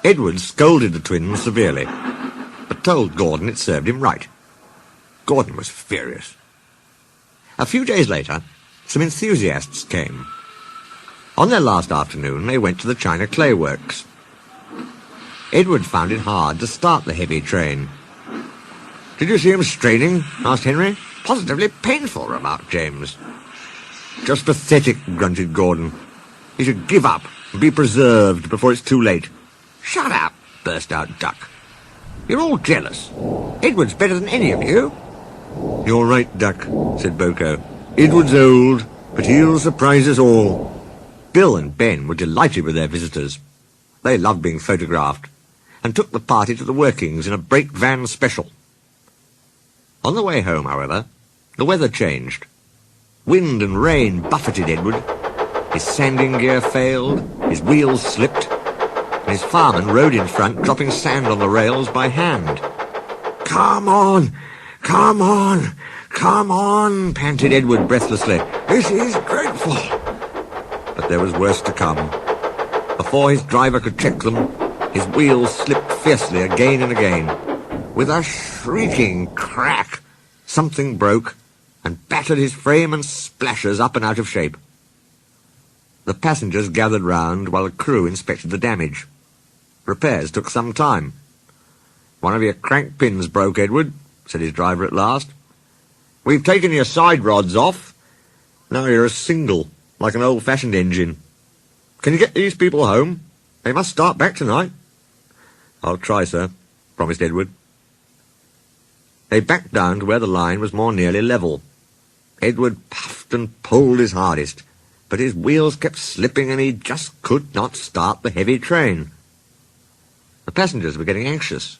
Edward scolded the twins severely, but told Gordon it served him right. Gordon was furious. A few days later, some enthusiasts came. On their last afternoon, they went to the China Clay Works. Edward found it hard to start the heavy train. "Did you see him straining?" asked Henry. "Positively painful," remarked James. "Just pathetic," grunted Gordon. "He should give up and be preserved before it's too late." "Shut up," burst out Duck. "You're all jealous. Edward's better than any of you." "You're right, Duck," said Boko. "Edward's old, but he'll surprise us all." Bill and Ben were delighted with their visitors. They loved being photographed, and took the party to the workings in a brake van special. On the way home, however, the weather changed. Wind and rain buffeted Edward. His sanding gear failed, his wheels slipped, and his fireman rode in front, dropping sand on the rails by hand. "Come on! Come on! Come on!" panted Edward breathlessly. "This is dreadful!" But there was worse to come. Before his driver could check them, his wheels slipped fiercely again and again. With a shrieking crack, something broke and battered his frame and splashers up and out of shape. The passengers gathered round while the crew inspected the damage. Repairs took some time. "One of your crank pins broke, Edward," said his driver at last. "We've taken your side rods off. Now you're a single, like an old-fashioned engine. Can you get these people home? They must start back tonight." "I'll try, sir," promised Edward. They backed down to where the line was more nearly level. Edward puffed and pulled his hardest, but his wheels kept slipping and he just could not start the heavy train. The passengers were getting anxious.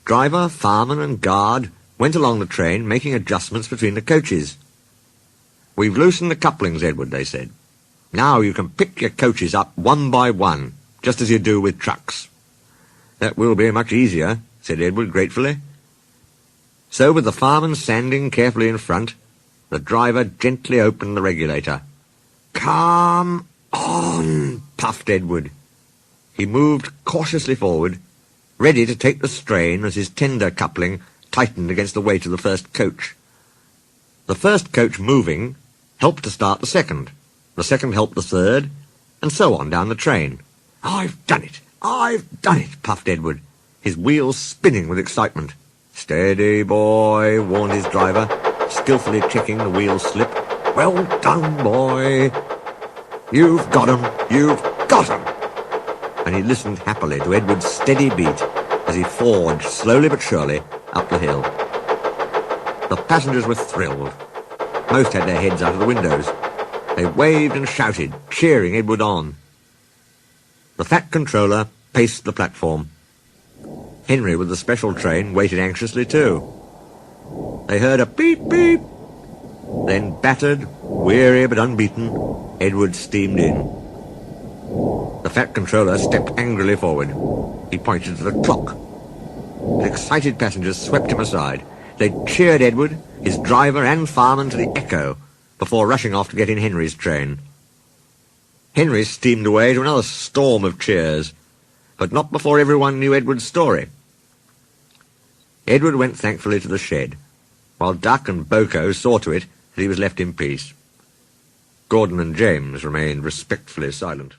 Driver, fireman and guard went along the train, making adjustments between the coaches. "We've loosened the couplings, Edward," they said. "Now you can pick your coaches up one by one, just as you do with trucks." "That will be much easier," said Edward gratefully. So, with the fireman standing carefully in front, the driver gently opened the regulator. "Come on," puffed Edward. He moved cautiously forward, ready to take the strain as his tender coupling tightened against the weight of the first coach. The first coach moving helped to start the second helped the third, and so on down the train. "I've done it! I've done it!" puffed Edward, his wheels spinning with excitement. "Steady, boy," warned his driver, skillfully checking the wheel slip. "Well done, boy! You've got 'em! You've got 'em!" And he listened happily to Edward's steady beat as he forged slowly but surely up the hill. The passengers were thrilled. Most had their heads out of the windows. They waved and shouted, cheering Edward on. The fat controller paced the platform. Henry, with the special train, waited anxiously too. They heard a beep-beep. Then, battered, weary but unbeaten, Edward steamed in. The fat controller stepped angrily forward. He pointed to the clock. The excited passengers swept him aside. They cheered Edward, his driver and fireman to the echo, before rushing off to get in Henry's train. Henry steamed away to another storm of cheers, but not before everyone knew Edward's story. Edward went thankfully to the shed, while Duck and Boko saw to it that he was left in peace. Gordon and James remained respectfully silent.